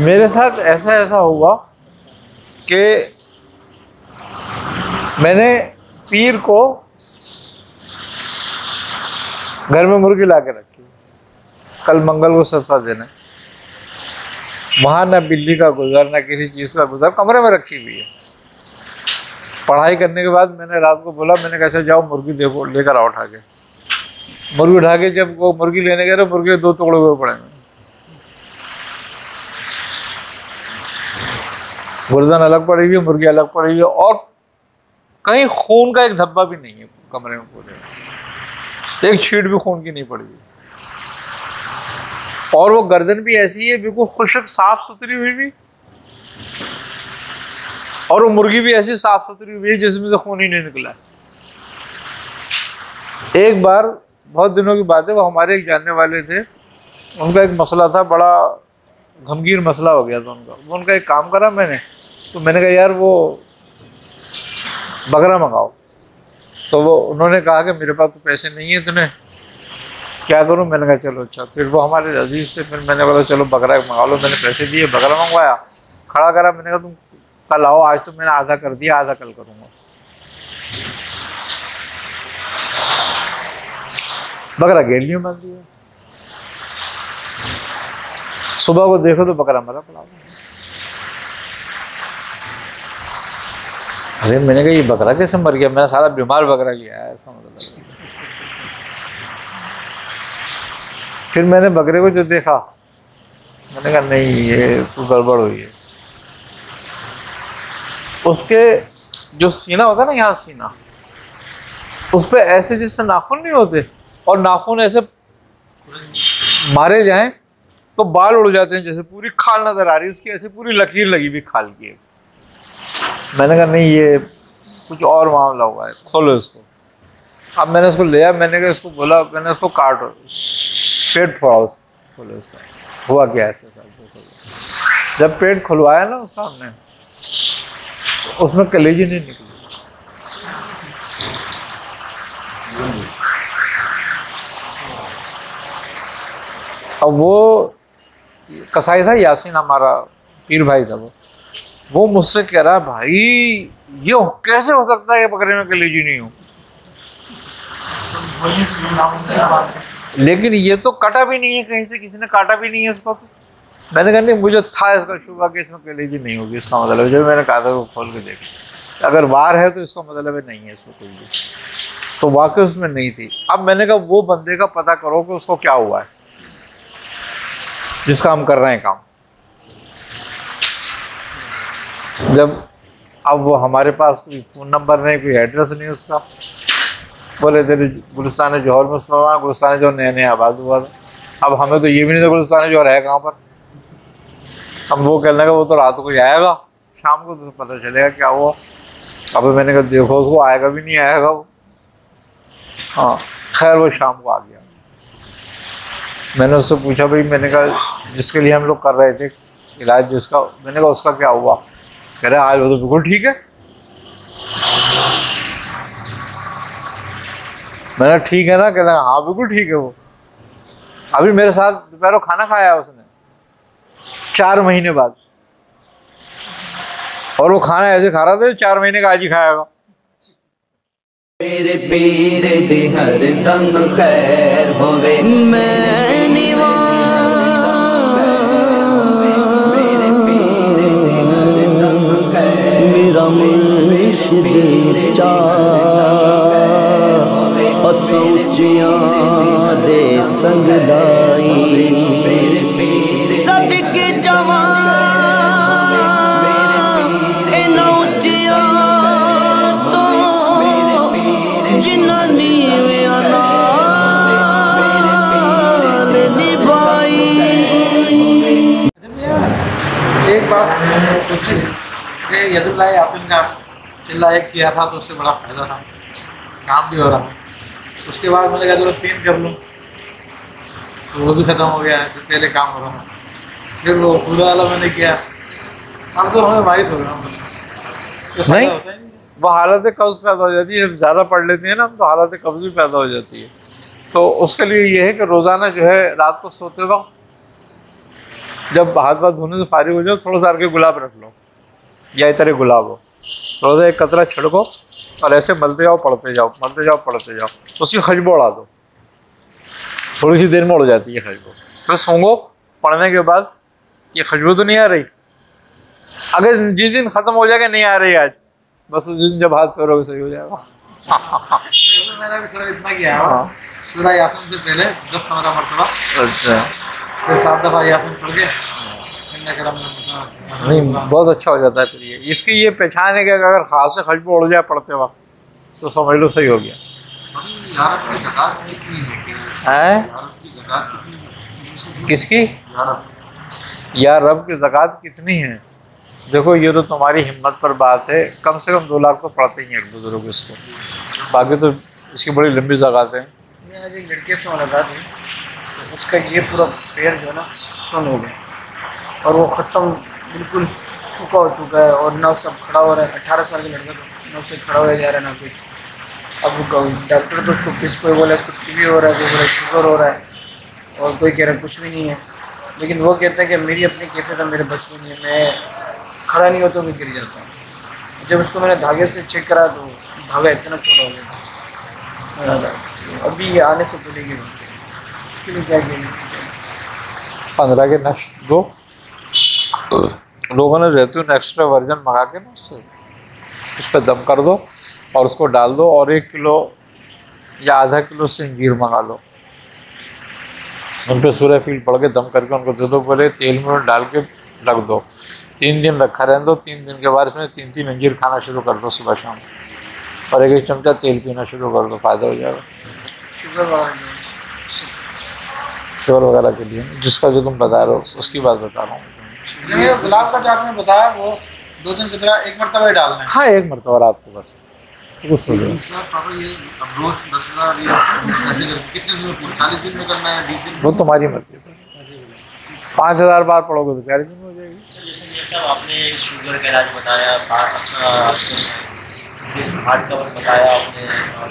मेरे साथ ऐसा हुआ कि मैंने पीर को घर में मुर्गी ला के रखी, कल मंगल को सस्ता देना, वहाँ ना बिल्ली का गुजर ना किसी चीज़ का गुजर, कमरे में रखी हुई है। पढ़ाई करने के बाद मैंने रात को बोला, मैंने कैसे जाओ मुर्गी देखो लेकर आओ, उठा के मुर्गी उठा के जब वो मुर्गी लेने गए तो मुर्गी के 2 टुकड़े हुए पड़े हैं, गर्दन अलग पड़ी हुई है, मुर्गी अलग पड़ी हुई है, और कहीं खून का एक धब्बा भी नहीं है कमरे में, पूरे एक छींट भी खून की नहीं पड़ी हुई। और वो गर्दन भी ऐसी है बिल्कुल खुशक साफ सुथरी हुई भी, और वो मुर्गी भी ऐसी साफ सुथरी हुई है जिसमें से खून ही नहीं निकला। एक बार बहुत दिनों की बात है, वो हमारे एक जानने वाले थे, उनका एक मसला था, बड़ा गमगीन मसला हो गया था उनका। वो उनका एक काम करा मैंने, तो मैंने कहा यार वो बकरा मंगाओ। तो वो उन्होंने कहा कि मेरे पास तो पैसे नहीं है, तुम्हें क्या करूं? मैंने कहा चलो अच्छा। फिर वो हमारे अजीज थे, फिर मैंने बोला चलो बकरा मंगा लो। मैंने पैसे दिए, बकरा मंगवाया, खड़ा करा। मैंने कहा तुम कल आओ, आज तो मैंने आधा कर दिया, आधा कल करूँगा। बकरा गेलियों में दिया, सुबह को देखो तो बकरा मरा पड़ा। अरे मैंने कहा ये बकरा कैसे मर गया? मैंने सारा बीमार बकरा लिया है, ऐसा मतलब। फिर मैंने बकरे को जो देखा, मैंने कहा नहीं ये कुछ गड़बड़ हुई है। उसके जो सीना होता है ना, यहाँ सीना, उस पर ऐसे जैसे नाखून नहीं होते, और नाखून ऐसे मारे जाएं तो बाल उड़ जाते हैं, जैसे पूरी खाल नजर आ रही है उसकी, ऐसे पूरी लकीर लगी हुई खाल की। मैंने कहा नहीं ये कुछ और मामला हुआ है, खोलो इसको। अब मैंने उसको लिया, मैंने कहा इसको बोला, मैंने उसको काटो, पेट फोड़ा उसको, खोलो इसका, हुआ क्या इसके साथ। जब पेट खुलवाया ना उसका हमने, उसमें कलेजी नहीं निकली। अब वो कसाई था यासीन, हमारा पीर भाई था, वो मुझसे कह रहा भाई ये कैसे हो सकता है ये बकरे में कलेजी नहीं हो? लेकिन ये तो कटा भी नहीं है, कहीं से किसी ने काटा भी नहीं है इसको। तो मैंने कहा नहीं, मुझे था इसका शुबा कि इसमें कलेजी नहीं होगी। इसका मतलब जब मैंने कहा था वो खोल के देख, अगर वार है तो इसका मतलब है नहीं है इसमें कोई भी। तो वाकई उसमें नहीं थी। अब मैंने कहा वो बंदे का पता करो कि उसको क्या हुआ है जिसका हम कर रहे हैं काम। जब अब वो हमारे पास कोई फ़ोन नंबर नहीं, कोई एड्रेस नहीं उसका, बोले तेरे गुलिस्तान जौहर में उसका, गुलिस्तान जौहर नया नया आबाद हुआ था। अब हमें तो ये भी नहीं था गुलिस्तान जौहर है कहाँ पर। हम वो कहने लगा वो तो रात को ही आएगा, शाम को तो पता चलेगा क्या हुआ। अब मैंने कहा देखो उसको आएगा भी नहीं आएगा वो। हाँ खैर वो शाम को आ गया। मैंने उससे पूछा भाई, मैंने कहा जिसके लिए हम लोग कर रहे थे इलाज जिसका, मैंने कहा उसका क्या हुआ? कह रहे आज वो तो बिल्कुल ठीक है। मैंने ठीक है ना? कह रहा हाँ बिल्कुल ठीक है। वो अभी मेरे साथ दोपहर खाना खाया है उसने 4 महीने बाद, और वो खाना ऐसे खा रहा था 4 महीने का आज ही खाएगा। मेरे पीर दी हर दम खैर होवे, मैं निवा मेरे पीर दी हर दम खैर, मेरा मुर्शिद चाह असौचियां दे संगदाई, मेरे पीर सदके जवां एक बात पूछी कि यदुल्लाह यासीन का चिल्ला एक किया था तो उससे बड़ा फायदा था, काम भी हो रहा था। उसके बाद मैंने कहा चलो 3 कर लूँ, तो वो भी ख़त्म हो गया है, तो पहले काम हो रहा था। फिर वो खुदा वाला मैंने किया, अब तो हमें 22 हो गया। नहीं वो हालत कब्ज़ पैदा हो जाती है, ज़्यादा पढ़ लेते हैं ना हम तो हालत कब्ज़ भी पैदा हो जाती है। तो उसके लिए ये है कि रोज़ाना जो है रात को सोते वक्त जब हाथ वाथ धोने से फारिग हो जाओ, थोड़ा सा अर्के गुलाब रख लो, या इतने गुलाब हो, थोड़ा सा एक कतरा छिड़को और ऐसे मलते जाओ पढ़ते जाओ, मलते जाओ पढ़ते जाओ, उसकी खुशबू उड़ा दो, थोड़ी सी देर में उड़ जाती है खुशबू। फिर सूंघो पढ़ने के बाद, ये खुशबू तो नहीं आ रही। अगर जिस दिन खत्म हो जाएगा नहीं आ रही आज, बस उस दिन जब हाथ फेरोगे सही हो जाएगा। मैंने भी सिर्फ इतना किया है, सूरह यासीन से पहले 10-15 मरतबा, अच्छा, फिर 7 दफ़ा यासीन पढ़ के नहीं बहुत अच्छा हो जाता है। फिर ये इसकी ये पहचान है कि अगर खास से खुशबू उड़ जाए पढ़ते वक्त तो समझ लो सही हो गया है। किसकी? यार रब की ज़कात कितनी है? देखो ये तो तुम्हारी हिम्मत पर बात है, कम से कम 2 लाख तो पढ़ते ही हैं एक बुजुर्ग इसको, बाकी तो इसकी बड़ी लंबी ज़कात है। मैं आज एक लड़के से मुलाकात हुई, तो उसका ये पूरा पैर जो है ना सुन हो गया और वो ख़त्म बिल्कुल सूखा हो चुका है और ना उससे खड़ा हो रहा है। 18 साल का लड़का था, ना उससे खड़ा हो जा रहा है ना कुछ। अब डॉक्टर तो उसको कोई बोला इसको टीबी हो रहा है, कोई बोला शुगर हो रहा है और कोई कह रहा है कुछ भी नहीं है। लेकिन वो कहता है कि मेरी अपनी कैफियत है, मेरे बस में नहीं है, मैं खड़ा नहीं होता, मैं गिर जाता हूँ। जब उसको मैंने धागे से चेक करा तो धागा इतना छोटा हो गया था। अभी ये आने से पहले ये उसके लिए क्या किया? 15 के नेक्स्ट दो लोगों ने जैतून एक्स्ट्रा वर्जन मंगा के ना उससे इस पर दम कर दो और उसको डाल दो, और 1 किलो या आधा किलो से अंजीर मंगा लो, उन पर सूरह फील पढ़ के दम करके उनको दे दो। पहले तेल में डाल के रख दो, 3 दिन रखा रहने दो। 3 दिन के बाद इसमें 3-3 अंजीर खाना शुरू कर दो सुबह शाम, और 1-1 चमचा तेल पीना शुरू कर दो, फ़ायदा हो जाएगा। शुगर वगैरह के लिए जिसका जो तुम बता रहे हो उसकी बात बता रहा हूँ। गुलाब का जो आपने बताया वो 2 दिन की तरह 1 मरतबा ही डालना है। हाँ 1 मरतबा रात को बस कुछ हो जाए। वो तुम्हारी मर्जी है, 5000 बार पढ़ोगे तो 4 दिन हो जाएगी। जैसे ये सब आपने शुगर का इलाज बताया, हार्ट का बताया आपने, और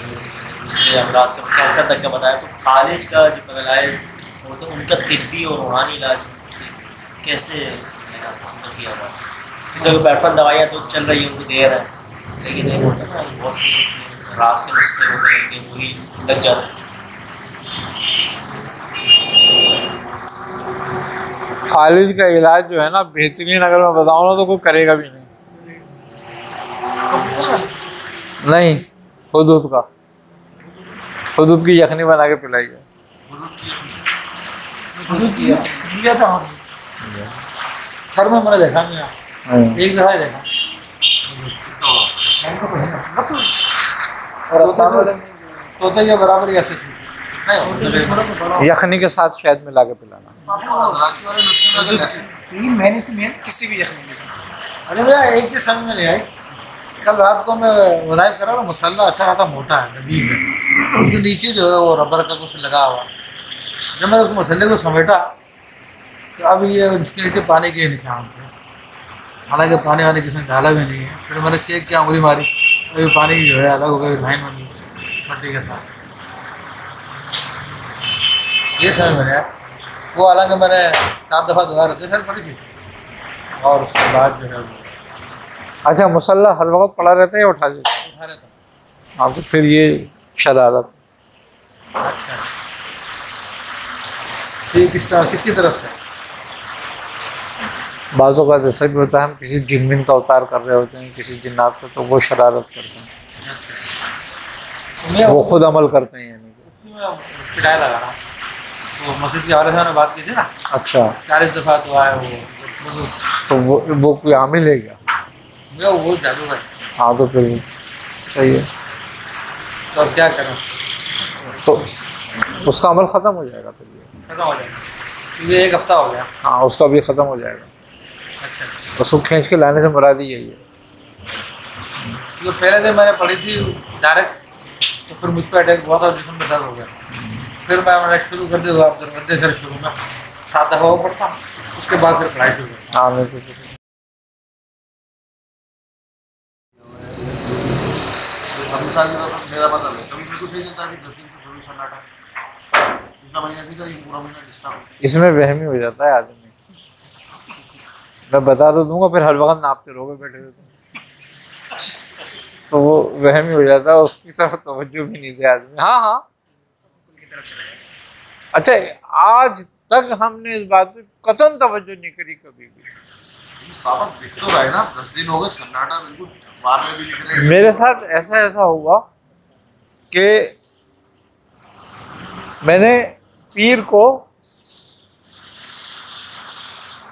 दूसरे अमराज का कैंसर तक का बताया, तो फालिज का जो पैरालाइज हो तो उनका तिब्बी और रूहानी इलाज कैसे किया हुआ? जैसे बैठफल दवाइयाँ तो चल रही है, उनको दे रहा है, लेकिन एक होता है ना बहुत सी रास के नुस्खे होते हैं कि वही लग जाते हैं। फालिज का इलाज जो है ना बेहतरीन, अगर मैं बताऊँ ना तो कोई करेगा भी नहीं। हुदूद का, हुदूद की यखनी बना के पिलाइए। सर में मैंने देखा नहीं, एक दफ़ा ही देखा। और आसान वाले तो ये बराबर ही ऐसे यखनी के साथ शहद मिला के पिलाना। 3 महीने से मैं किसी भी यखनी में अरे भैया एक चीज़ समझ में नहीं आई। कल रात को मैं वज़ाइफ कर रहा हूँ, मसाला अच्छा खासा मोटा है, लजीज है, उसके नीचे जो है वो रबर का कुछ लगा हुआ। जब मैंने उस मसाले को समेटा तो अब ये इसके नीचे पानी के निशान थे, हालांकि पानी वानी किसी ने डाला भी नहीं है। फिर मैंने चेक किया, उंगली मारी, अभी पानी जो है अलग हो गया, लाइन बनी मट्टी के साथ। ये समझ में आया। वो हालांकि मैंने 7 दफ़ा दोबारा रहते सर पड़ी थी, और उसके बाद जो है वो अच्छा मुसल्ला हर वक्त पड़ा रहता है या उठा देता है? उठा लेता। हाँ तो फिर ये शरारत। अच्छा, तो ये किसकी तरफ से? बाज़ों का जैसा भी होता है, हम किसी जिन विन का अवतार कर रहे होते हैं, किसी जिन्नात का, तो वो शरारत करते हैं, तो मैं वो खुद अमल करते हैं यानी कि। उसकी मैं पिटाई लगा रहा हूँ। तो मस्जिद के वाले साहब ने बात की थी ना, अच्छा 40 दफ़ा तो आए वो, तो वो कोई आमिल है क्या? वो जादू भाई। हाँ तो फिर सही है, तो अब क्या करें? तो उसका अमल ख़त्म हो जाएगा फिर ये। खत्म हो जाएगा क्योंकि 1 हफ्ता हो गया। हाँ उसका भी ख़त्म हो जाएगा। अच्छा, उसको खींच के लाने से मुराद ही यही है। जो पहले दिन मैंने पढ़ी थी डायरेक्ट, तो फिर मुझ पर अटैक हुआ था, जिसम में दर्द हो गया। फिर मैंने शुरू कर दिया दरवाजे से शुरू में 7 दफ़ा वो पढ़ता, उसके बाद फिर पढ़ाई शुरू करता। हाँ मैं तो अभी साल मेरा मतलब है, कभी मेरे को सही चलता है कि 10 दिन से थोड़ी सन्नाटा, पिछला महीना भी था, ये पूरा महीना डिस्टर्ब। इसमें वहमी हो जाता है आदमी। मैं बता तो दूंगा, फिर हर वक्त नापते रहोगे बैठे हुए तो वो वहम ही हो जाता है, उसकी तरफ तवज्जो भी नहीं दे आदमी। हाँ हाँ, अच्छा आज तक हमने इस बात पे कतई तवज्जो नहीं करी कभी भी। साहब दिख तो रहा है ना, 10 दिन हो गए सन्नाटा, बिल्कुल बाहर में भी निकले। मेरे साथ ऐसा हुआ कि मैंने पीर को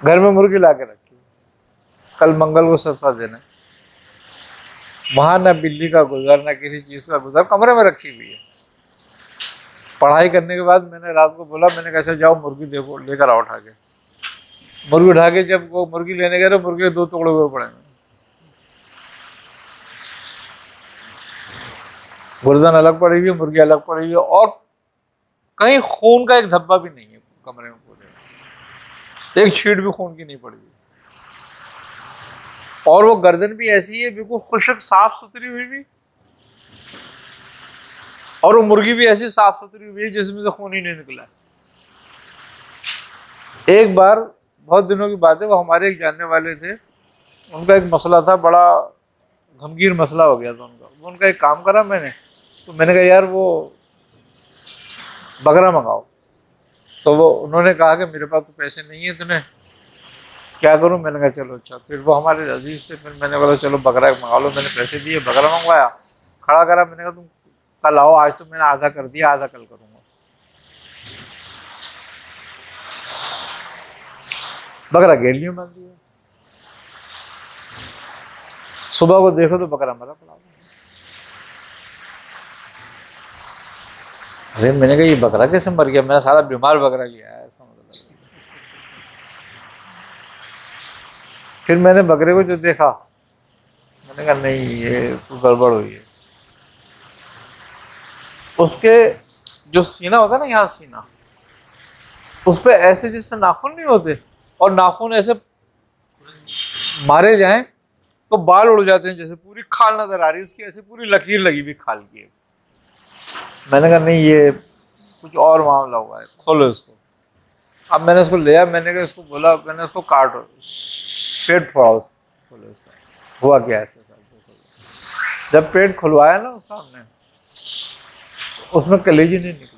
घर में मुर्गी ला के रखी, कल मंगल को ससुरा देना, वहां ना बिल्ली का गुजर ना किसी चीज का गुजर, कमरे में रखी हुई है। पढ़ाई करने के बाद मैंने रात को बोला, मैंने कैसे जाओ मुर्गी देखो लेकर आओ उठा के। मुर्गी उठा के जब वो मुर्गी लेने गए तो मुर्गी के 2 टुकड़े हुए पड़े, गर्दन अलग पड़ी हुई है, मुर्गी अलग पड़ी हुई है, और कहीं खून का एक धब्बा भी नहीं है कमरे में, पूरे एक छींट भी खून की नहीं पड़ी हुई। और वो गर्दन भी ऐसी है बिल्कुल खुशक साफ सुथरी हुई भी, और वो मुर्गी भी ऐसी साफ सुथरी हुई है जिसमें से खून ही नहीं निकला। एक बार बहुत दिनों की बात है, वो हमारे एक जानने वाले थे, उनका एक मसला था, बड़ा गमगीन मसला हो गया था उनका। उनका एक काम करा मैंने, तो मैंने कहा यार वो बकरा मंगाओ। तो वो उन्होंने कहा कि मेरे पास तो पैसे नहीं है, तुम्हें क्या करूं? मैंने कहा चलो अच्छा। फिर वो हमारे अजीज थे, फिर मैंने बोला चलो बकरा मंगा लो। मैंने पैसे दिए, बकरा मंगवाया, खड़ा करा। मैंने कहा तुम कल आओ, आज तो मैंने आधा कर दिया, आधा कल करूंगा। बकरा गेलियों में बांध दिया। सुबह को देखो तो बकरा मरा पड़ा। अरे मैंने कहा ये बकरा कैसे मर गया? मैंने सारा बीमार बकरा लिया है, इसका मतलब। फिर मैंने बकरे को जो देखा, मैंने कहा नहीं ये तो गड़बड़ हुई है। उसके जो सीना होता है ना, यहाँ सीना, उस पे ऐसे जैसे नाखून नहीं होते, और नाखून ऐसे मारे जाएं तो बाल उड़ जाते हैं, जैसे पूरी खाल नजर आ रही है उसकी, ऐसे पूरी लकीर लगी हुई खाल की। मैंने कहा नहीं ये कुछ और मामला हुआ है, खोलो इसको। अब मैंने उसको लिया, मैंने कहा इसको बोला, मैंने उसको काटो, पेट फोड़ा उसको, खोलो इसका। हुआ क्या है इसके साथ? जब पेट खुलवाया ना उसका हमने, उसमें कलेजी नहीं निकली।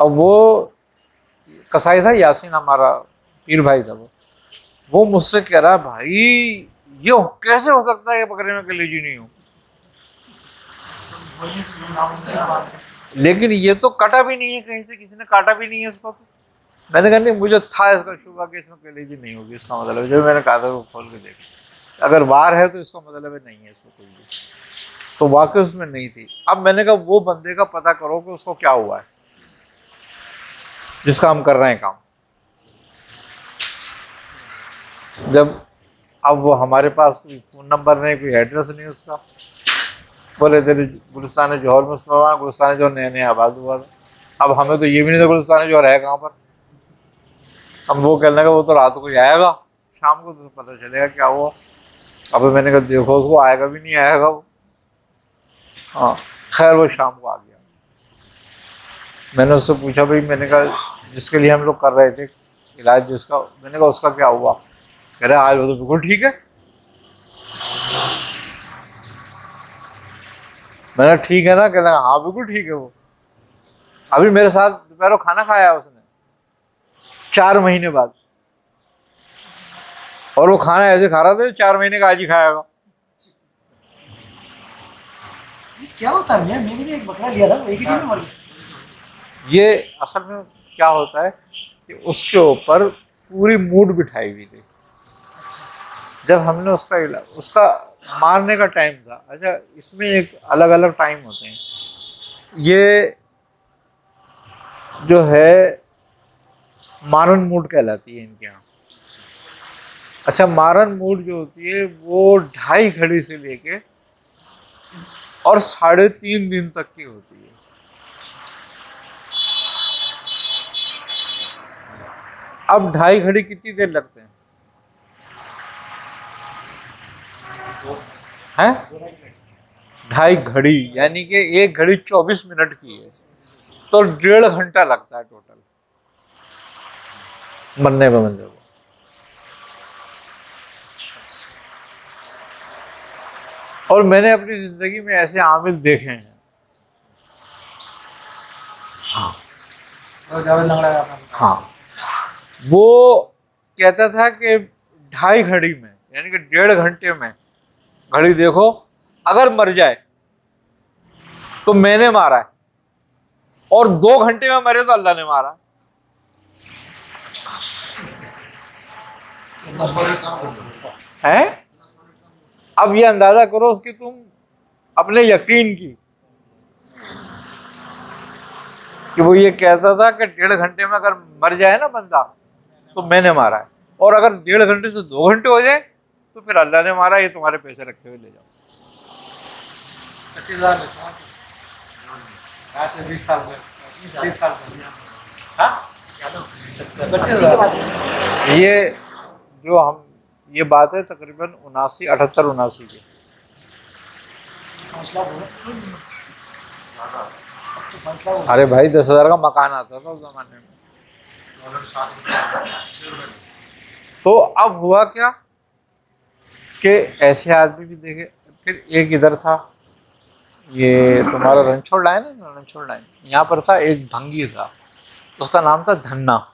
अब वो कसाई था यासीन, हमारा पीर भाई था, वो मुझसे कह रहा भाई ये कैसे हो सकता है कि बकरे में कलेजी नहीं हो? लेकिन ये तो कटा भी नहीं है कहीं से, किसी ने काटा भी नहीं है इसको। तो मैंने कहा नहीं, मुझे था इसका शुबा कि इसमें कलेजी नहीं होगी। इसका मतलब जब मैंने कहा था वो खोल के देख, अगर वार है तो इसका मतलब है नहीं है इसमें कोई भी। तो वाकई उसमें नहीं थी। अब मैंने कहा वो बंदे का पता करो कि उसको क्या हुआ है जिसका हम कर रहे हैं काम। जब अब वो हमारे पास कोई फ़ोन नंबर नहीं, कोई एड्रेस नहीं उसका, बोले तेरे गुलिस्तान जौहर में मुसलमान, गुलिस्तान जौहर नया नया आबाद हुआ था। अब हमें तो ये भी नहीं था गुलिस्तान जौहर है कहाँ पर। हम वो कहने लगा वो तो रात को ही आएगा, शाम को तो पता चलेगा क्या हुआ। अब मैंने कहा देखो उसको आएगा भी नहीं आएगा वो। हाँ खैर वो शाम को आ गया। मैंने उससे पूछा भाई, मैंने कहा जिसके लिए हम लोग कर रहे थे इलाज जिसका, मैंने कहा उसका क्या हुआ? कह रहे आज वो तो बिल्कुल ठीक है। मैंने ठीक है ना? कह रहा हाँ बिल्कुल ठीक है। वो अभी मेरे साथ दोपहर को खाना खाया उसने 4 महीने बाद, और वो खाना ऐसे खा रहा था 4 महीने का आज ही खाएगा। ये क्या होता है? मैंने भी एक बकरा लिया था, एक ही दिन में मर गया। ये असल में क्या होता है कि उसके ऊपर पूरी मूड बिठाई हुई थी। जब हमने उसका मारने का टाइम था। अच्छा इसमें एक अलग अलग टाइम होते हैं। ये जो है मारन मूड कहलाती है इनके यहाँ। अच्छा मारन मूड जो होती है वो 2.5 घड़ी से लेके और 3.5 दिन तक की होती है। अब 2.5 घड़ी कितनी देर लगते हैं? हैं 2.5 घड़ी, यानी कि 1 घड़ी 24 मिनट की है। तो 1.5 घंटा लगता है टोटल मरने में बंदे को। और मैंने अपनी जिंदगी में ऐसे आमिल देखे हैं। हाँ तो जावेद लंगड़ा का आपने हाँ, वो कहता था कि 2.5 घड़ी में, यानी कि 1.5 घंटे में घड़ी देखो, अगर मर जाए तो मैंने मारा है, और 2 घंटे में मरे तो अल्लाह ने मारा है। अब ये अंदाजा करो उसकी तुम अपने यकीन की, कि वो ये कहता था कि 1.5 घंटे में अगर मर जाए ना बंदा तो मैंने मारा है, और अगर 1.5 घंटे से 2 घंटे हो जाए तो फिर अल्लाह ने मारा, ये तुम्हारे पैसे रखे हुए ले जाओ। 25,000 लेता हूँ। आज से 20 साल में 30 साल में हाँ 25,000 ये जो हम ये बात है तकरीबन 78 की। 5 लाख हो गए। अब तो 5 लाख हो गए। अरे भाई 10,000 का मकान आता था उस जमाने में। तो अब हुआ क्या कि ऐसे आदमी भी देखे। फिर एक इधर था, ये तुम्हारा रणछोड़ लाइन है ना, रणछोड़ लाइन, यहाँ पर था एक भंगी था, उसका नाम था धन्ना।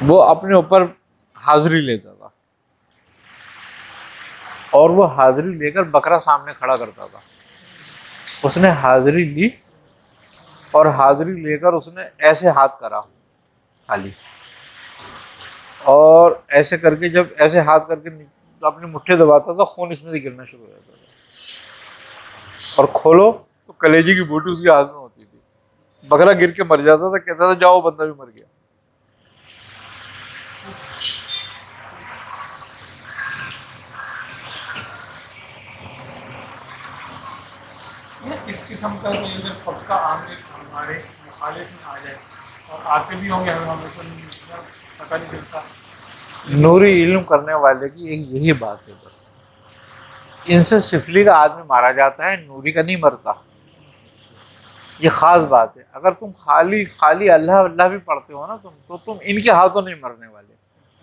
वो अपने ऊपर हाजिरी लेता था, और वो हाजिरी लेकर बकरा सामने खड़ा करता था। उसने हाजिरी ली, और हाजिरी लेकर उसने ऐसे हाथ करा खाली, और ऐसे करके जब ऐसे हाथ करके अपनी मुट्ठी दबाता था, खून इसमें से गिरना शुरू हो जाता था। और खोलो तो कलेजी की बूटी उसके हाथ में होती थी। बकरा गिर के मर जाता था, कहता था जाओ बंदा भी मर गया। इस किस्म का कोई अगर पक्का आमिर हमारे मुखालिफ में आ जाए, और आते भी होंगे, हमें तो पता नहीं चलता। नूरी इल्म करने वाले की एक यही बात है बस, इनसे सिफली का आदमी मारा जाता है, नूरी का नहीं मरता। ये खास बात है। अगर तुम खाली खाली अल्लाह अल्लाह भी पढ़ते हो ना तुम, तो तुम इनके हाथों नहीं मरने वाले।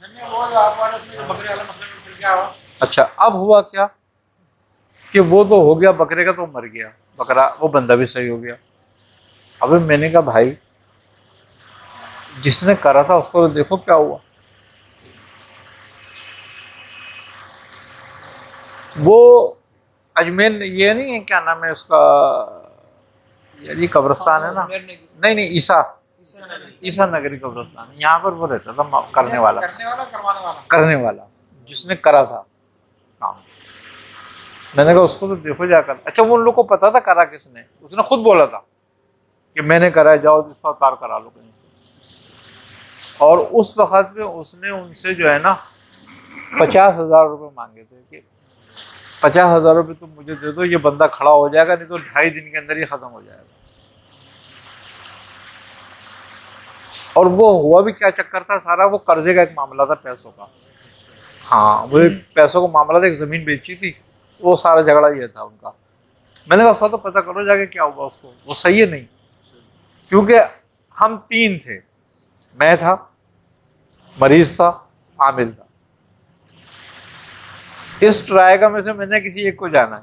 नहीं, वो जो आप वाले उसमें बकरे वाला मसला में फिर क्या हुआ? अच्छा, अब हुआ क्या कि वो तो हो गया, बकरे का तो मर गया बकरा, वो बंदा भी सही हो गया। अबे मैंने कहा भाई जिसने करा था उसको तो देखो क्या हुआ। वो अजमेर, ये नहीं है क्या नाम है उसका, यार ये कब्रिस्तान है ना, नहीं नहीं ईसा नगरी कब्रिस्तान, यहाँ पर वो रहता था करने वाला करने वाला जिसने करा था काम। मैंने कहा उसको तो देखो जाकर। अच्छा, वो उन लोग को पता था करा किसने, उसने खुद बोला था कि मैंने करा है, जाओ इसका उतार करा लो कहीं से। और उस वक्त में उसने उनसे जो है ना 50,000 रुपये मांगे थे कि 50,000 रुपये तुम मुझे दे दो, ये बंदा खड़ा हो जाएगा, नहीं तो 2.5 दिन के अंदर ये खत्म हो जाएगा। और वो हुआ भी क्या चक्कर था सारा, वो कर्जे का एक मामला था, पैसों का। हाँ, वो एक पैसों का मामला था, एक ज़मीन बेची थी, वो सारा झगड़ा ये था उनका। मैंने कहा उसका तो पता करो जाके क्या हुआ उसको, वो सही है नहीं। क्योंकि हम 3 थे, मैं था, मरीज था, आमिल था। इस ट्रायगा में से मैंने किसी एक को जाना है,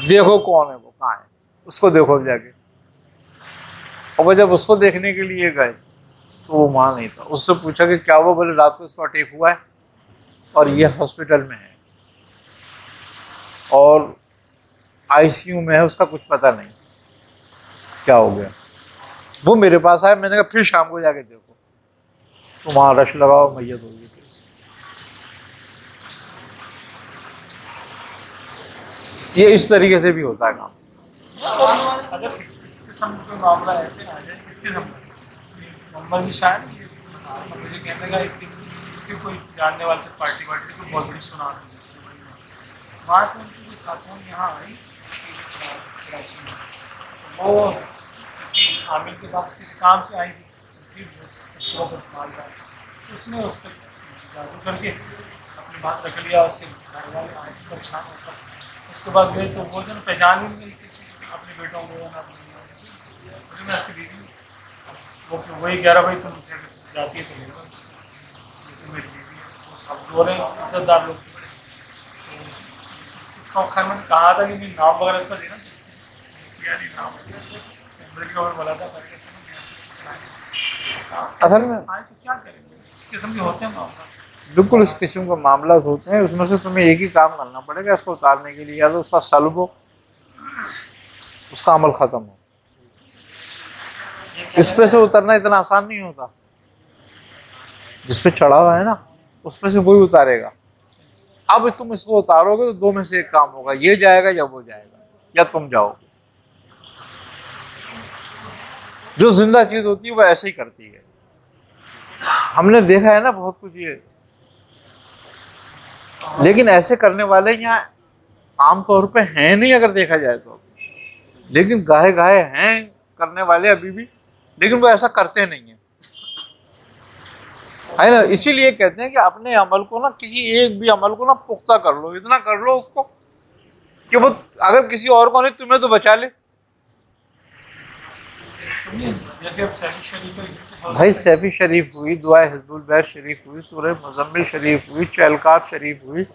देखो कौन है वो, कहाँ है, उसको देखो जाके। और वो जब उसको देखने के लिए गए तो वो वहाँ नहीं था। उससे पूछा कि क्या हुआ, बोले रात को इसको अटैक हुआ है और ये हॉस्पिटल में है और आईसीयू में है, उसका कुछ पता नहीं क्या हो गया। वो मेरे पास आया, मैंने कहा फिर शाम को जाके देखो, तो वहाँ रश लगाओ, मैयत हो गई थी। ये इस तरीके से भी होता है काम। अगर इस किस्म का मामला ऐसे आ जाए, इसके नंबर भी शायद ये मुझे कहने का एक इसके कोई जानने वाले से पार्टी वार्टी को बहुत बड़ी सुना दी वहाँ से उनकी कोई खातून यहाँ आई कराची में, वो किसी आमिल के पास किसी काम से आई थी, माल रहा, उसने उस पर जादू करके अपनी बात रख लिया। उसके घर वाले आए परेशान होकर उसके पास गए तो बोलते ना पहचान ही नहीं किसी अपने बेटों को ना अपने बोले मैं उसकी बीवी हूँ। वो वही कह रहा भाई तुम मुझसे जाती है तो लेगा उसको, ये तो मेरी बीवी है। वो सब बोले इज्जतदार लोग थे बड़े। तो उसका खैर मैंने कहा था कि मैं नाम वगैरह इसका देना तो इसने किया नहीं नाम मेरे को बोला था मैंने चलो मैं ऐसे असल में आए तो क्या करेंगे, इस किस्म के होते हैं मामला। बिल्कुल इस किस्म के मामला होते हैं, उसमें से तुम्हें एक ही काम करना पड़ेगा इसको उतारने के लिए, या तो उसका सल्ब हो, उसका अमल ख़त्म हो। इस पे से उतरना इतना आसान नहीं होता, जिस पे चढ़ा हुआ है ना उस पे से वही उतारेगा। अब तुम इसको उतारोगे तो दो में से एक काम होगा, ये जाएगा या वो जाएगा या तुम जाओगे। जो जिंदा चीज होती है वो ऐसे ही करती है, हमने देखा है ना बहुत कुछ ये। लेकिन ऐसे करने वाले यहाँ आमतौर पे हैं नहीं अगर देखा जाए तो, लेकिन गाहे गाहे हैं करने वाले अभी भी, लेकिन वो ऐसा करते नहीं है ना। इसीलिए कहते हैं कि अपने अमल को ना, किसी एक भी अमल को ना पुख्ता कर लो, इतना कर लो उसको कि वो अगर किसी और को नहीं तुम्हें तो बचा ले। जैसे अब सैफी शरीफ है, इससे भाई सैफी शरीफ हुई, दुआ हिज़्बुल बैत शरीफ हुई, सूरह मुज़म्मिल शरीफ हुई, चहलकात शरीफ हुई,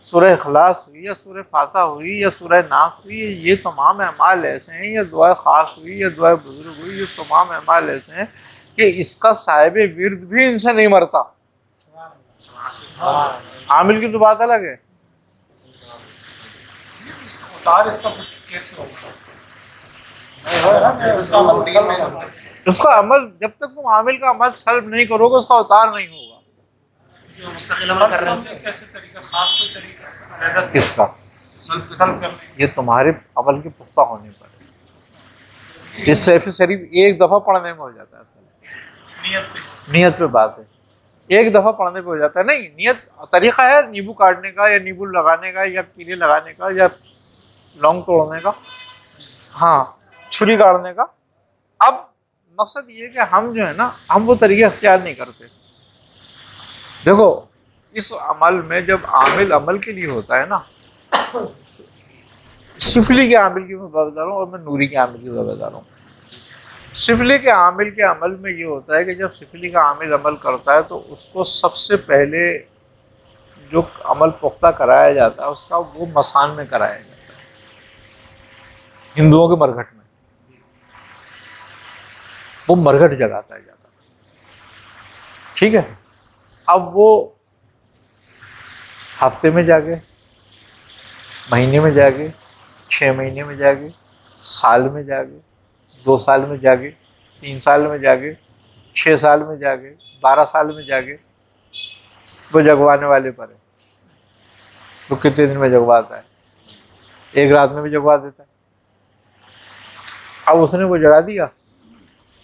सूरह इखलास हुई, या सूरह फातिहा हुई, या सूरह नास हुई, ये तमाम अमाल ऐसे हैं, या दुआ खास हुई, या दुआ बुजुर्ग हुई, ये तमाम अमाल ऐसे हैं कि इसका साहिब विर्द भी इनसे नहीं मरता। आमिल की तो बात अलग है। उतार इसका कैसे होगा? उसका अमल जब तक तुम आमिल का अमल सल्ब नहीं करोगे उसका उतार नहीं होगा। जो मुस्तकिल अमल कर रहे हैं कैसे तरीका, खास कोई तरीका इसका किसका? सल्ब करने ये तुम्हारे अमल के पुख्ता होने पर। ये सैफी शरीफ एक दफ़ा पढ़ने में हो जाता है, असल नियत पे बात है, एक दफ़ा पढ़ने पे हो जाता है। नहीं, नियत तरीका है नींबू काटने का या नींबू लगाने का या कीले लगाने का या लौंग तोड़ने का, हाँ छुरी काटने का। अब मकसद ये है कि हम जो है ना, हम वो तरीके अख्तियार नहीं करते। देखो इस अमल में जब आमिल अमल के लिए होता है ना, शिफली के आमिल की मैं बात बता रहा हूँ और मैं नूरी के आमिल की बात बता रहा हूँ। शिफली के आमिल के अमल में ये होता है कि जब शिफली का आमिल अमल करता है तो उसको सबसे पहले जो अमल पुख्ता कराया जाता है उसका वो मसान में कराया जाता है, हिंदुओं के मरघट में। वो मरघट जगाता है ज़्यादा, ठीक है। अब वो हफ्ते में जागे, महीने में जागे, 6 महीने में जागे, साल में जागे, 2 साल में जागे, 3 साल में जागे, 6 साल में जागे, 12 साल में जागे, वो जगवाने वाले पर है। वो कितने दिन में जगवाता है? एक रात में भी जगवा देता है। अब उसने वो जगा दिया।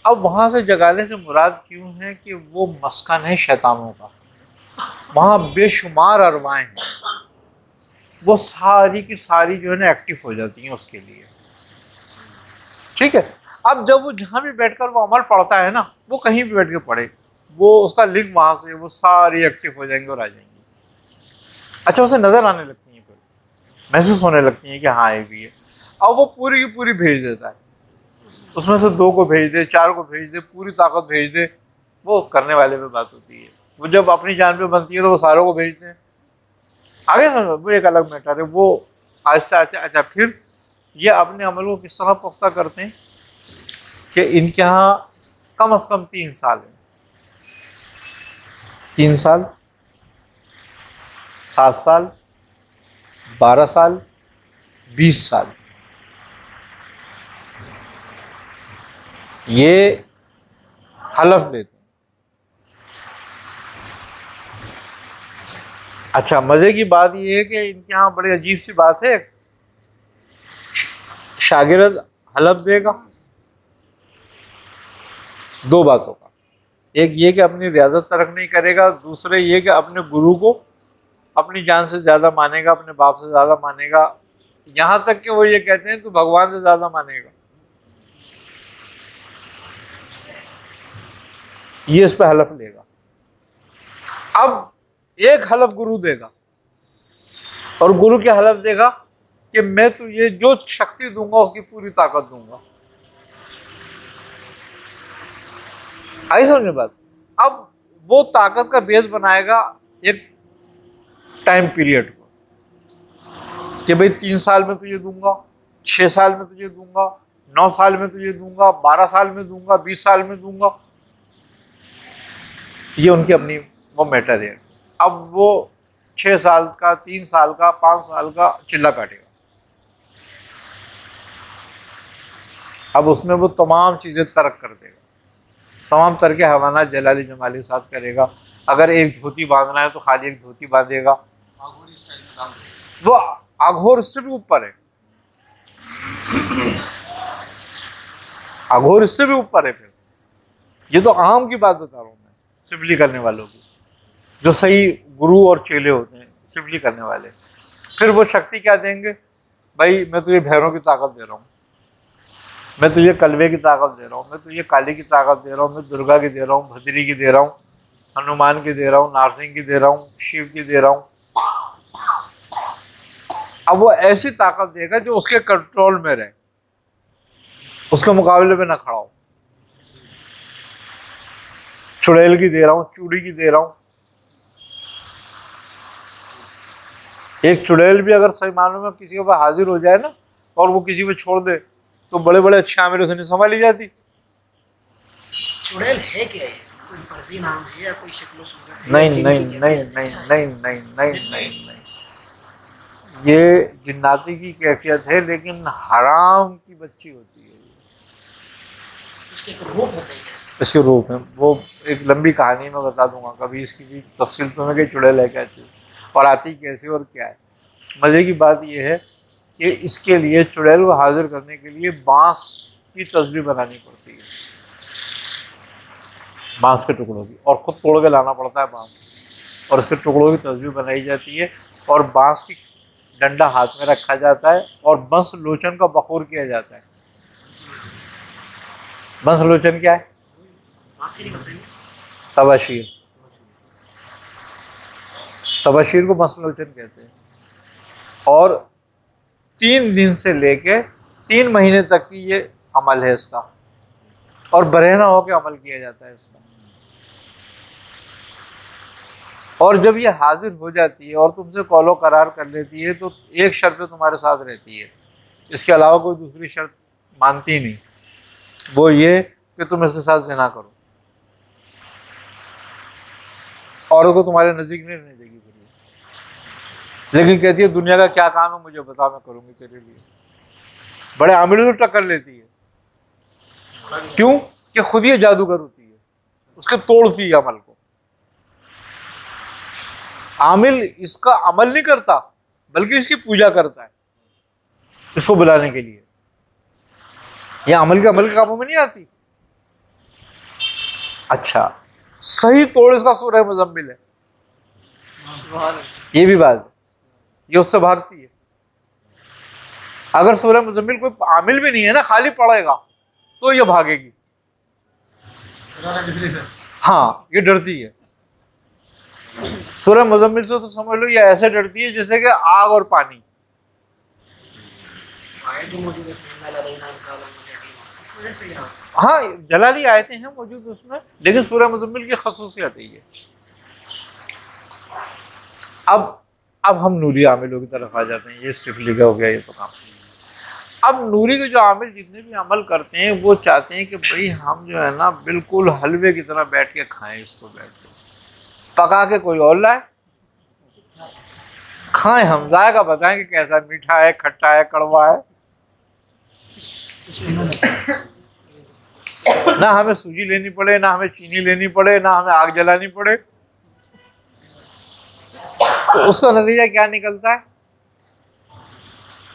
अब वहाँ से जगाने से मुराद क्यों है कि वो मस्कन है शैतानों का, वहाँ बेशुमार अरवाएं हैं, वो सारी की सारी जो है ना एक्टिव हो जाती हैं उसके लिए, ठीक है। अब जब वो जहाँ भी बैठकर वो अमल पढ़ता है ना, वो कहीं भी बैठ के पढ़े, वो उसका लिंक वहाँ से वो सारी एक्टिव हो जाएंगे और आ जाएंगी। अच्छा, उसे नज़र आने लगती हैं, फिर महसूस होने लगती हैं कि हाँ ये भी है। अब वो पूरी की पूरी भेज देता है, उसमें से 2 को भेज दे, 4 को भेज दे, पूरी ताकत भेज दे, वो करने वाले पे बात होती है। वो जब अपनी जान पे बनती है तो वो सारों को भेजते हैं। आगे समझो, वो एक अलग मैटर है। वो आहिस्ता आहिस्ता अच्छा फिर ये अपने अमल को किस तरह पुख्ता करते हैं कि इनके यहाँ कम से कम 3 साल है, 3 साल, 7 साल, 12 साल, 20 साल, ये हलफ लेते हैं। अच्छा, मज़े की बात ये है कि इनके यहाँ बड़ी अजीब सी बात है, शागिर्द हलफ देगा 2 बातों का। एक ये कि अपनी रियाजत तर्क नहीं करेगा, दूसरे ये कि अपने गुरु को अपनी जान से ज़्यादा मानेगा, अपने बाप से ज़्यादा मानेगा, यहाँ तक कि वो ये कहते हैं तू भगवान से ज़्यादा मानेगा। ये इस पे हलफ लेगा। अब एक हलफ गुरु देगा और गुरु क्या हलफ देगा कि मैं तुझे जो शक्ति दूंगा उसकी पूरी ताकत दूंगा। आई समझ में बात। अब वो ताकत का बेस बनाएगा एक टाइम पीरियड को, कि भाई 3 साल में तुझे दूंगा, 6 साल में तुझे दूंगा, 9 साल में तुझे दूंगा, 12 साल में दूंगा, 20 साल में दूंगा। ये उनकी अपनी वो मैटर है। अब वो 6 साल का, 3 साल का, 5 साल का चिल्ला काटेगा। अब उसमें वो तमाम चीज़ें तर्क कर देगा, तमाम तरह के हैवानात जलाली जमाली के साथ करेगा। अगर एक धोती बांधना है तो खाली एक धोती बांधेगा। आगोरी स्टाइल में काम करेगा। वो अघोर इससे भी ऊपर है, अघोर इससे भी ऊपर है। फिर ये तो आम की बात बता रहा हूँ मैं, सिफली करने वालों की, जो सही गुरु और चेले होते हैं सिफली करने वाले। फिर वो शक्ति क्या देंगे? भाई मैं तुझे भैरों की ताकत दे रहा हूँ, मैं तुझे कलवे की ताकत दे रहा हूँ, मैं तुझे काली की ताकत दे रहा हूँ, मैं दुर्गा की दे रहा हूँ, भद्री की दे रहा हूँ, हनुमान की दे रहा हूँ, नारसिंह की दे रहा हूँ, शिव की दे रहा हूँ। अब वो ऐसी ताकत देगा जो उसके कंट्रोल में रहे, उसके मुकाबले में ना खड़ा हो। चुड़ैल की दे रहा हूँ, चूड़ी की दे रहा हूँ। एक चुड़ैल भी अगर सही मानों में किसी के पास हाजिर हो जाए ना, और वो किसी पे छोड़ दे, तो बड़े बड़े अच्छे आमिरों से नहीं संभाली जाती। चुड़ैल है क्या है? कोई फर्जी नाम है या कोई शक्लो सूरत है? नहीं जिन नहीं की नहीं कैफियत नहीं है क्या है? नहीं नहीं नहीं नहीं नहीं, ये जिन्नाती की कैफियत है, लेकिन हराम की बच्ची होती है। उसके एक रूप होता है क्या इसका? इसके रूप में वो एक लंबी कहानी में बता दूंगा कभी, इसकी भी तफसील तुम्हें कि चुड़ैल है क्या चीज़ और आती कैसे और क्या है। मज़े की बात यह है कि इसके लिए चुड़ैल को हाजिर करने के लिए बांस की तस्बीह बनानी पड़ती है, बांस के टुकड़ों की, और ख़ुद तोड़ के लाना पड़ता है बांस, और उसके टुकड़ों की तस्बीह बनाई जाती है, और बांस की डंडा हाथ में रखा जाता है, और बंस लोचन का बखूर किया जाता है। बंस लोचन क्या है? बांसी नहीं करते हैं? तबाशीर, तबाशीर को बंस लोचन कहते हैं। और 3 दिन से लेके 3 महीने तक की ये अमल है इसका, और बरहना होकर अमल किया जाता है इसका। और जब ये हाजिर हो जाती है और तुमसे कौलो करार कर लेती है, तो एक शर्त पे तुम्हारे साथ रहती है, इसके अलावा कोई दूसरी शर्त मानती नहीं। वो ये कि तुम इसके साथ ज़िना करो, औरों को तुम्हारे नज़दीक नहीं रहने देगी। लेकिन कहती है दुनिया का क्या काम है मुझे बता, मैं करूँगी तेरे लिए। बड़े आमिलों से टक्कर लेती है। क्यों? कि खुद ये जादूगर होती है, उसके तोड़ती है अमल को। आमिल इसका अमल नहीं करता, बल्कि इसकी पूजा करता है इसको बुलाने के लिए। यह अमल के कामों में नहीं आती। अच्छा, सही तोड़ इसका सूरह मुज़म्मिल है। ये भी बात है, ये उससे भागती है। अगर सूरह मुज़म्मिल कोई आमिल भी नहीं है ना, खाली पढ़ेगा, तो ये भागेगी। हाँ, ये डरती है। सूरह मुज़म्मिल से तो समझ लो ये ऐसे डरती है जैसे कि आग और पानी। आयत जो मौजूद है इसमें, इन्ना लदैना अनकालन मुजाहिदीन, इस वजह से यहाँ हाँ, जलाली आयतें हैं मौजूद उसमें, लेकिन सूरह मुज़म्मिल की खसूसियत है ये। अब हम नूरी आमिलों की तरफ आ जाते हैं। ये सिफली का हो गया ये तो काम। अब नूरी के जो आमिल जितने भी अमल करते हैं, वो चाहते हैं कि भाई हम जो है ना बिल्कुल हलवे की तरह बैठ के खाएं, इसको बैठ के पका के कोई और लाए खाएं, हम जायका बताएं कि कैसा मीठा है, खट्टा है, कड़वा है। ना हमें सूजी लेनी पड़े, ना हमें चीनी लेनी पड़े, ना हमें आग जलानी पड़े। तो उसका नतीजा क्या निकलता है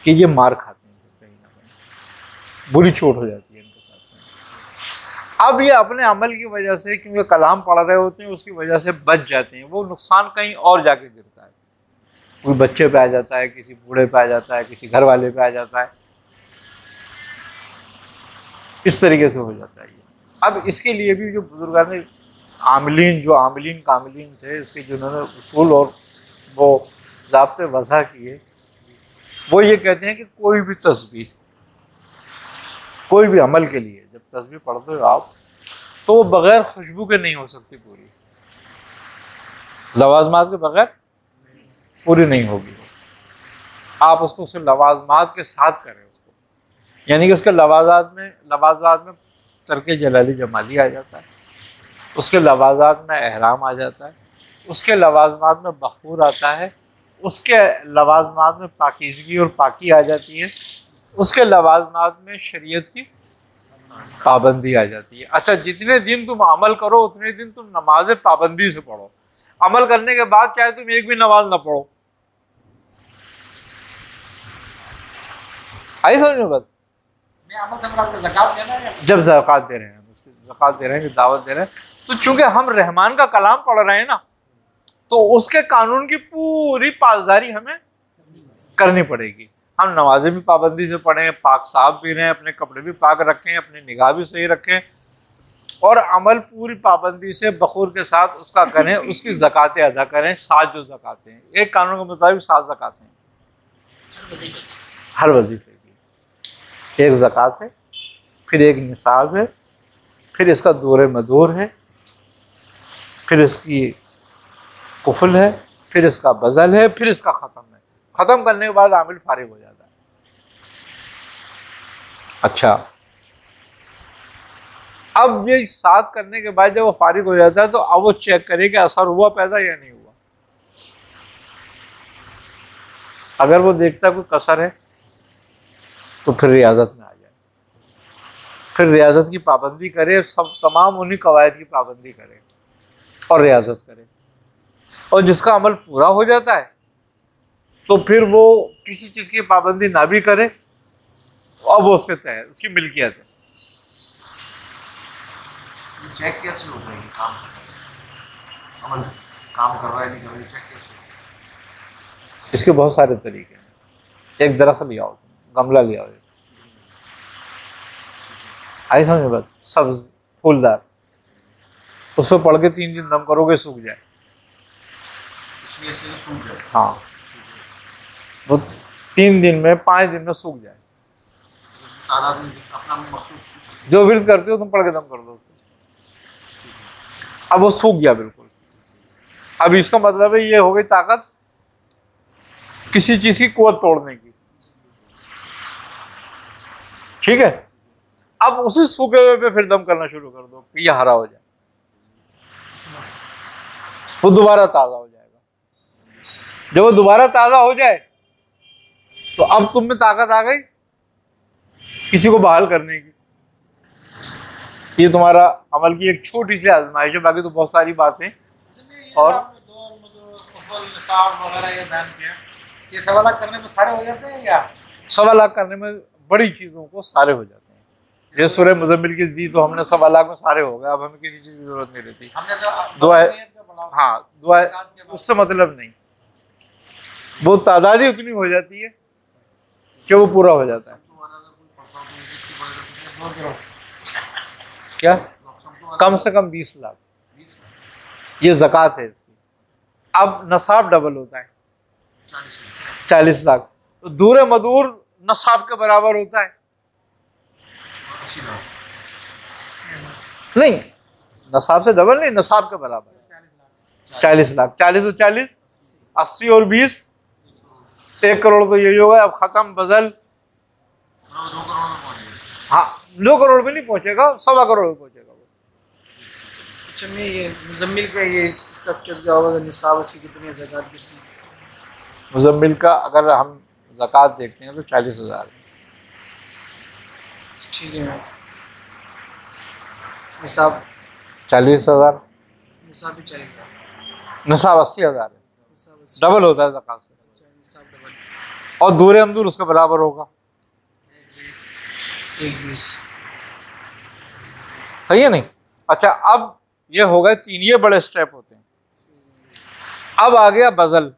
कि ये मार खाते हैं, कहीं ना कहीं बुरी चोट हो जाती है इनके साथ में। अब ये अपने अमल की वजह से, क्योंकि कलाम पढ़ रहे होते हैं, उसकी वजह से बच जाते हैं। वो नुकसान कहीं और जाके गिरता है, कोई बच्चे पे आ जाता है, किसी बूढ़े पे आ जाता है, किसी घर वाले पे आ जाता है, इस तरीके से हो जाता है ये। अब इसके लिए भी जो बुजुर्गान आमिलीन, जो आमिलीन कामिलीन थे, इसके जिन्होंने उसूल और वो ज़ाब्ते वज़ा किए, वो ये कहते हैं कि कोई भी तस्बीह, कोई भी अमल के लिए जब तस्बीह पढ़ते हो आप, तो वो बगैर खुशबू के नहीं हो सकती पूरी, लवाजमात के बगैर पूरी नहीं होगी। आप उसको उसके लवाजमात के साथ करें उसको, यानी कि उसके लवाजात में तरके जलाली जमाली आ जाता है, उसके लवाजात में एहराम आ जाता है, उसके लवाजमात में बखूर आता है, उसके लवाजमात में पाकीज़गी और पाकी आ जाती है, उसके लवाजमात में शरीयत की पाबंदी आ जाती है। अच्छा, जितने दिन तुम अमल करो उतने दिन तुम नमाज पाबंदी से पढ़ो। अमल करने के बाद चाहे तुम एक भी नमाज ना पढ़ो। आई समझ में बात? मैं अमल से मुराद ज़कात देना है, जब ज़कात दे रहे हैं, उसकी ज़कात दे रहे हैं, दावत दे रहे हैं, तो चूंकि हम रहमान का कलाम पढ़ रहे हैं ना, तो उसके कानून की पूरी पासदारी हमें करनी पड़ेगी। हम नमाजें भी पाबंदी से पढ़ें, पाक साफ भी रहें, अपने कपड़े भी पाक रखें, अपनी निगाह भी सही रखें, और अमल पूरी पाबंदी से बखूर के साथ उसका करें, उसकी ज़कातें अदा करें। 7 जो ज़कातें हैं, एक कानून के मुताबिक 7 ज़कातें हैं हर वजीफे की। एक ज़कात है, फिर एक निसाब है, फिर इसका दूर मदूर है, फिर इसकी कुफल है, फिर इसका बज़ल है, फिर इसका ख़त्म है। ख़त्म करने के बाद आमिल फारिग हो जाता है। अच्छा, अब ये 7 करने के बाद जब वो फारिग हो जाता है, तो अब वो चेक करे कि असर हुआ पैदा या नहीं हुआ। अगर वो देखता कोई कसर है तो फिर रियाजत में आ जाए, फिर रियाजत की पाबंदी करे, सब तमाम उन्हीं कवायद की पाबंदी करे और रियाजत करे। और जिसका अमल पूरा हो जाता है तो फिर वो किसी चीज़ की पाबंदी ना भी करे, अब वो उसके तहत उसकी मिल्कियत है। चेक कैसे होता है ये काम अमल काम कर रहा है नहीं कर रहा है, चेक कैसे? इसके बहुत सारे तरीके हैं। एक दरख्त ले आओ, गमला ले आओ, आई समझ में बात, सब्ज फूलदार, उस पर पड़ के 3 दिन दम करोगे, सूख जाए। इसलिए से सूख जाए। हाँ, वो 3 दिन में 5 दिन में सूख जाए। तादाद में अपना मखसूस जो विर्द करते हो तुम पढ़ के दम कर दो, अब वो सूख गया बिल्कुल। अब इसका मतलब है ये हो गई ताकत किसी चीज की कुव्वत तोड़ने की, ठीक है। अब उसी सूखे हुए पे फिर दम करना शुरू कर दो कि ये हरा हो जाए, वो दोबारा ताजा हो जाएगा। जब वो दोबारा ताजा हो जाए तो अब तुम में ताकत आ गई किसी को बहाल करने की। ये तुम्हारा अमल की एक छोटी सी आजमाइश है, बाकी तो बहुत सारी बातें। और ये 1.25 लाख करने में सारे हो जाते हैं या 1.25 लाख करने में बड़ी चीज़ों को सारे हो जाते हैं। जैसे सूरह मुज़म्मिल की दी तो हमने 1.25 लाख में सारे हो गए, अब हमें किसी चीज़ की जरूरत नहीं रहती। हमने तो दुआ, हाँ दुआ, उससे मतलब नहीं, वो तादाद ही उतनी हो जाती है कि वो पूरा हो जाता है। क्या? कम से कम 20 लाख ये ज़कात है इसकी। अब नसाब डबल होता है 40 लाख, तो दूर मदूर नसाब के बराबर होता है। नहीं, नसाब से डबल नहीं, नसाब के बराबर 40 लाख। 40 तो 40, 80 और 20, 1 करोड़ तो यही होगा। अब ख़त्म बदल, हाँ 2 करोड़ में नहीं पहुंचेगा, 1.25 करोड़ में पहुंचेगा वो। अच्छा, मैं ये मुज़म्मिल का ये इसका स्टेप क्या होगा, निसाब उसकी कितनी ज़कात कितनी? मुज़म्मिल का अगर हम ज़कात देखते हैं तो 40,000 है। ठीक है। निसाब 40,000, निसाब भी 40,000, निसाब 80,000 है, निसाब 80,000, डबल होता है ज़कात से। निसाब डबल, और दूर अमदूर उसके बराबर होगा। 1.20 सही है नहीं? अच्छा, अब ये हो गए 3, ये बड़े स्टेप होते हैं। अब आ गया बज़ल।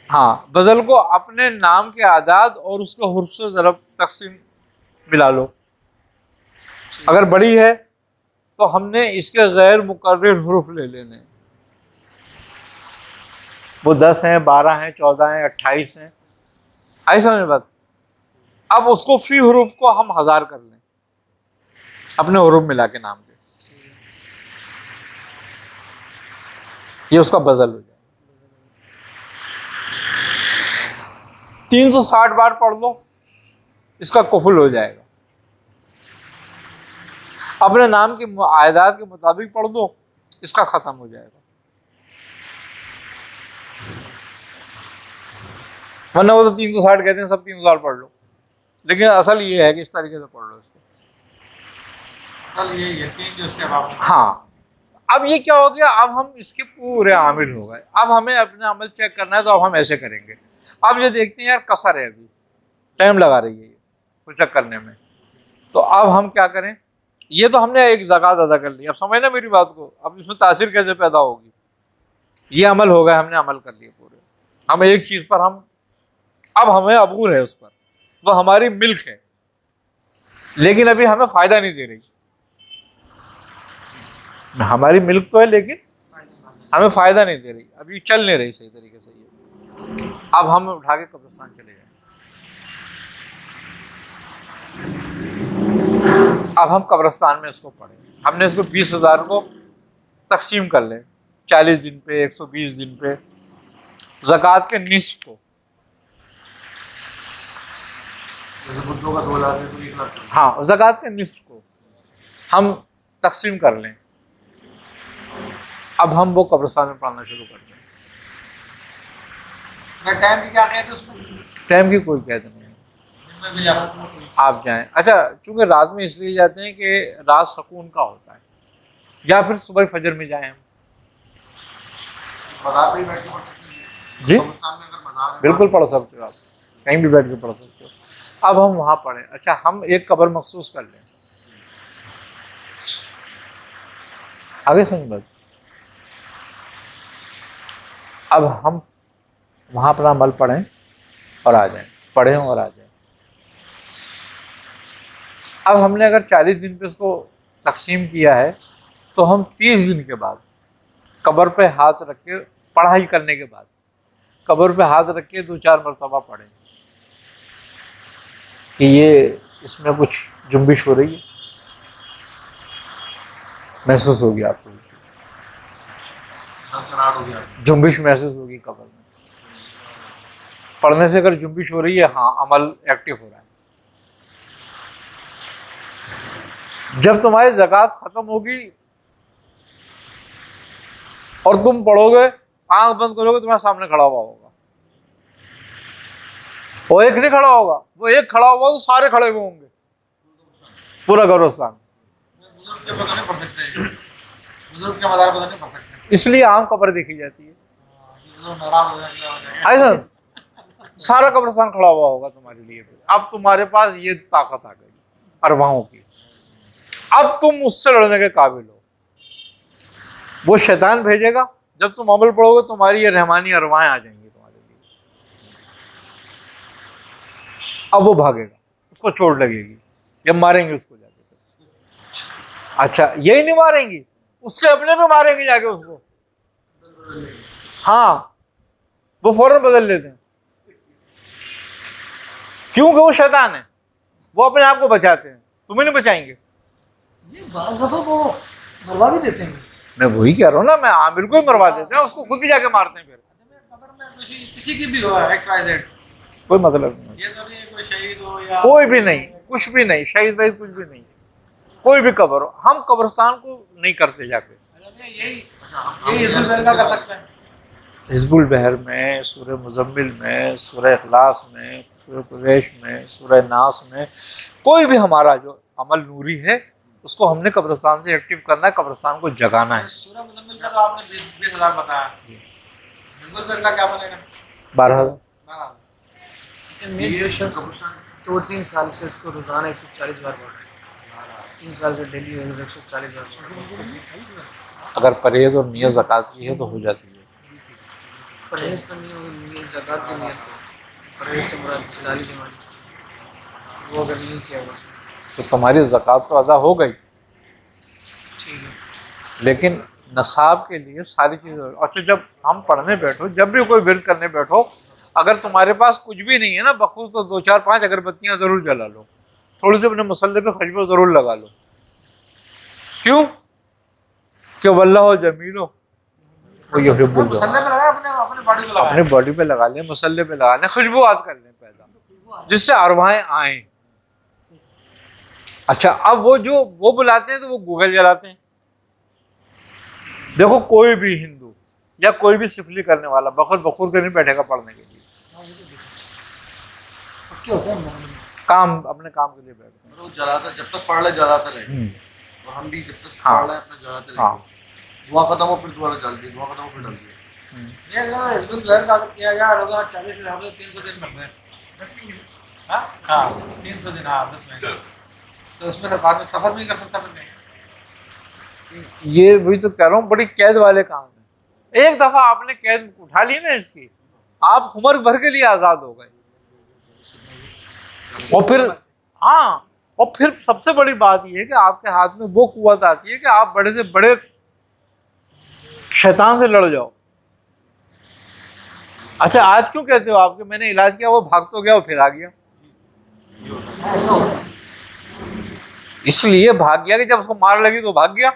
हाँ, बज़ल को अपने नाम के आदाद और उसके हुर्फ से ज़रब तकसीम मिला लो। अगर बड़ी है तो हमने इसके गैर मुकर्रर हुर्फ ले लेने, वो 10 हैं, 12 हैं, 14 हैं, 28 हैं, आई समझ में बात। अब उसको फी हरूफ को हम 1000 कर लें अपने हरूफ मिला के नाम के, ये उसका बजल हो जाए। 360 बार पढ़ लो, इसका कुफुल हो जाएगा। अपने नाम की आयदात के मुताबिक पढ़ दो, इसका खत्म हो जाएगा। वरना वो तो 360 कहते हैं, सब 360 पढ़ लो, लेकिन असल ये है कि इस तरीके से पढ़ लो इसको। ये यकीन जो उसके बाद हाँ, अब ये क्या हो गया, अब हम इसके पूरे आमिल हो गए। अब हमें अपना अमल चेक करना है, तो अब हम ऐसे करेंगे। अब ये देखते हैं यार कसर है, अभी टाइम लगा रही है ये कुछ चेक करने में, तो अब हम क्या करें। ये तो हमने एक ज़कात अदा कर ली, अब समझना मेरी बात को, अब इसमें तासीर कैसे पैदा होगी। ये अमल हो गया, हमने अमल कर लिए पूरे। हम एक चीज़ पर अब हमें अबूर है उस पर, वो हमारी मिल्क है, लेकिन अभी हमें फ़ायदा नहीं दे रही। हमारी मिल्क तो है लेकिन हमें फ़ायदा नहीं दे रही, अभी चल नहीं रही सही तरीके से ये। अब हम उठा के कब्रिस्तान चले जाएं। अब हम कब्रिस्तान में इसको पढ़ें। हमने इसको 20,000 को तकसीम कर लें 40 दिन पे, 120 दिन पे। ज़कात के निस्फ को, बुद्धों का 2,000 तो 1 लाख। हाँ, ज़कात के निस्फ को हम तकसीम कर लें। अब हम वो कब्रिस्तान में पढ़ना शुरू कर दें। टाइम की क्या कहते हैं उसमें? टाइम की कोई कहते नहीं है, दिन में भी जाना तो आप जाएं। अच्छा, चूंकि रात में इसलिए जाते हैं कि रात सुकून का होता है, या फिर सुबह फजर में जाएं हम। बाजार में बैठ के पढ़ सकते हैं जी कब्रिस्तान में, अगर बाजार है बिल्कुल पढ़ सकते हो आप, कहीं भी बैठ के पढ़ सकते हो। अब हम वहाँ पढ़ें। अच्छा, हम एक कब्र मखसूस कर लें, आगे समझ बात। अब हम वहाँ अपना अमल पढ़ें और आ जाएं, पढ़ें और आ जाएं। अब हमने अगर 40 दिन पे उसको तकसीम किया है, तो हम 30 दिन के बाद कब्र पे हाथ रख के, पढ़ाई करने के बाद कब्र पे हाथ रख के 2-4 मरतबा पढ़ें कि ये इसमें कुछ जुम्बिश हो रही है, महसूस होगी आपको, सनसनाहट हो गया। जुम्बिश महसूस होगी कब्र में। पढ़ने से अगर जुम्बिश हो रही है, हाँ, अमल एक्टिव हो रहा है। जब तुम्हारी ज़कात खत्म होगी और तुम पढ़ोगे, आंख बंद करोगे, तुम्हारे सामने खड़ा हुआ होगा। वो एक नहीं खड़ा होगा, वो एक खड़ा हुआ तो सारे खड़े हुए होंगे, पूरा कब्रिस्तान। बुजुर्ग के पता नहीं पढ़ सकते हैं, बुजुर्ग के मज़ार पता नहीं पढ़ सकते, इसलिए आम कब्र देखी जाती है। बुजुर्ग नाराज हो जाएंगे। ऐसा सारा कब्रिस्तान खड़ा हुआ होगा तुम्हारे लिए। अब तुम्हारे पास ये ताकत आ गई अरवाहों की, अब तुम उससे लड़ने के काबिल हो। वो शैतान भेजेगा, जब तुम अमल पढ़ोगे तुम्हारी ये रहमानी अरवाहें आ जाएंगी तुम्हारे लिए। अब वो भागेगा, उसको चोट लगेगी, जब मारेंगे उसको जाके। अच्छा, यही नहीं मारेंगी, उसके अपने भी मारेंगे जाके उसको। हाँ, वो फौरन बदल लेते हैं, क्योंकि वो शैतान है, वो अपने आप को बचाते हैं, तुम्हें नहीं बचाएंगे। ये बाल दफा वो मरवा भी देते हैं। मैं वही कह रहा हूँ ना, मैं आमिर को ही मरवा देते हैं, उसको खुद भी जाके मारते हैं। फिर कब्र में किसी की भी हो XYZ, कोई मतलब नहीं, ये तो नहीं है कोई शहीद हो या कोई भी नहीं, कुछ भी नहीं, शहीद वहीद कुछ भी नहीं, कोई भी कब्र हो, हम कब्रिस्तान को नहीं करते जाके। यही हिज़्बुल बहर का कर सकते हैं। हिज़्बुल बहर में, सूरह मुज़म्मिल में, सूरह इखलास में, सूरह कुरैश में, सूरह नास में, कोई भी हमारा जो अमल नूरी है उसको हमने कब्रिस्तान से एक्टिव करना है, कब्रिस्तान को जगाना है। सूरह मुज़म्मिल का तो आपने 20,000 बताया, हिज़्बुल बहर का क्या बनेगा? 12,000। 12,000। अच्छा, मेरे जो शख्स 2-3 साल से उसको रोज़ाना 140 बार पढ़ रहा है, 3 साल से डेली 140 बार पढ़ रहा है। अगर परहेज़ और नियत ज़कात की है तो हो जाती है। परहेज़ तो नहीं हुई, ज़कात की नियत है, परहेज़ से मुराद जलाली दिमागी, वो अगर नहीं किया हुआ तो तुम्हारी ज़कात तो अदा हो गई, ठीक है। लेकिन नसाब के लिए सारी चीज़ें। अच्छा, जब हम पढ़ने बैठो, जब भी कोई विर्द करने बैठो, अगर तुम्हारे पास कुछ भी नहीं है ना बखूर, तो 2 4 5 अगरबत्तियां जरूर जला लो, थोड़ी सी अपने मसल्ले पे खुशबू जरूर लगा लो। क्यों? कि वल्लाहु जमील हो वो युहिब्बुल जमाल। मसल्ले पे लगा, अपने बॉडी पे लगा, अपने बॉडी पे लगा लें, मसल्ले पे लगा लें, खुशबूआत कर लें पैदा, जिससे अरवाहें आए। अच्छा, अब वो बुलाते हैं तो वो गूगल जलाते हैं। देखो कोई भी हिंदू या कोई भी सिफली करने वाला बखूर के नहीं बैठेगा पढ़ने के लिए, पक्के होते हैं मोहल्ले में। काम अपने काम के लिए बैठते हैं। वो जलाता, जब तक पढ़ ले जलाते रहे, और हम भी जब तक हाँ। पढ़ ले अपने जलाते रहे। हाँ। दुआ खत्म हो फिर दोबारा जल दी, दुआ खत्म हो फिर जल दी। ये इसमें जहर का किया जा रहा है 40 के हिसाब से 300 दिन बनते हैं, 10 महीने। हाँ 300 दिन, हाँ 10 महीने। तो उसमें से बाद में सफर भी नहीं कर सकता बंदे। ये वही तो कह रहा हूँ, बड़ी कैद वाले काम है। एक दफा आपने कैद उठा ली ना इसकी, आप उम्र भर के लिए आजाद हो गए। और फिर हाँ, और फिर सबसे बड़ी बात यह है कि आपके हाथ में वो कुव्वत आती है कि आप बड़े से बड़े शैतान से लड़ जाओ। अच्छा, आज क्यों कहते हो आपके मैंने इलाज किया वो भाग तो गया, वो फिर आ गया? इसलिए भाग गया कि जब उसको मार लगी तो भाग गया,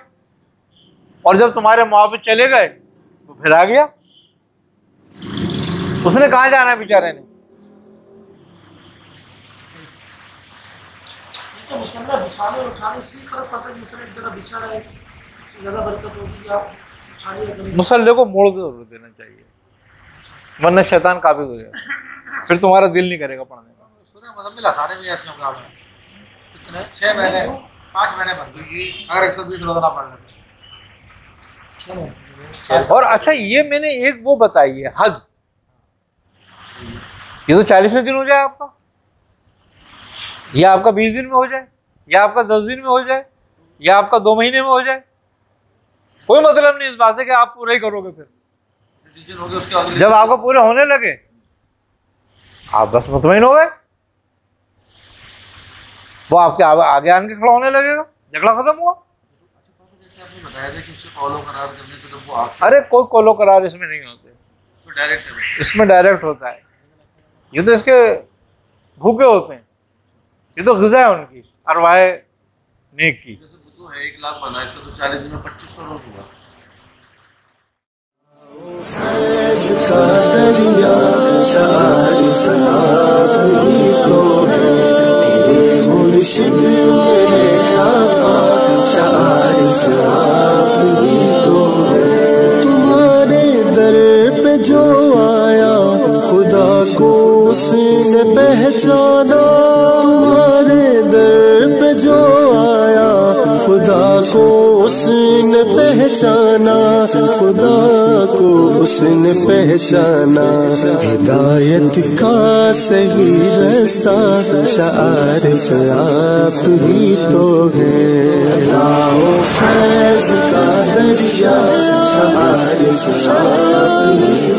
और जब तुम्हारे मुआफिक चले गए तो फिर आ गया। उसने कहाँ जाना है बेचारे ने? जैसे मुसल्ला बिछाने और उठाने इसमें फर्क पड़ता है कि मुसल्ला एक जगह बिछा रहे, इसमें ज़्यादा बरकत होगी, आप उठाने या करें। मुसल्ले को मोड़ जरूर देना चाहिए, वरना शैतान काबिज हो जाएगा, फिर तुम्हारा दिल नहीं करेगा पढ़ने का। सूरह मुज़म्मिल आसानी में इसका मुकाबला है। कितने 6 महीने 5 महीने बनती अगर 120 रोज़ाना पढ़ लेते। और अच्छा, ये मैंने एक वो बताई है हज, ये तो 40वें दिन हो जाए आपका, या आपका 20 दिन में हो जाए, या आपका 10 दिन में हो जाए, या आपका 2 महीने में हो जाए, कोई मतलब नहीं इस बात से कि आप पूरा ही करोगे। फिर जब आपको पूरे होने लगे आप बस मुतमईन हो गए, वो आपके आगे आगे खड़ा होने लगेगा, झगड़ा खत्म हुआ। जैसे आपने बताया था कि उससे कॉलो करार करने से जब वो अरे कोई कॉलो करार इसमें नहीं होते, डायरेक्ट है, इसमें डायरेक्ट होता है। ये तो इसके भूखे होते हैं, ये तो ग़िज़ा है उनकी अरवाहे नेक की। जैसे वो तो है 1 लाख बना, इसका तो 40 दिन में 2500 रोज हुआ। का दरिया शारिफ आपनी को है, मेरे मुर्शिद मेरे आका शारिफ आपनी को है। तुम्हारे दर पे जो आया खुदा को उसने पहचाना, तुम्हारे दर पे जो आया खुदा को उसने पहचाना, खुदा को उसने पहचाना। हिदायत का सही रास्ता शारिफ आप ही तो है। लाओ फैज़ का दरिया शारिफ आप ही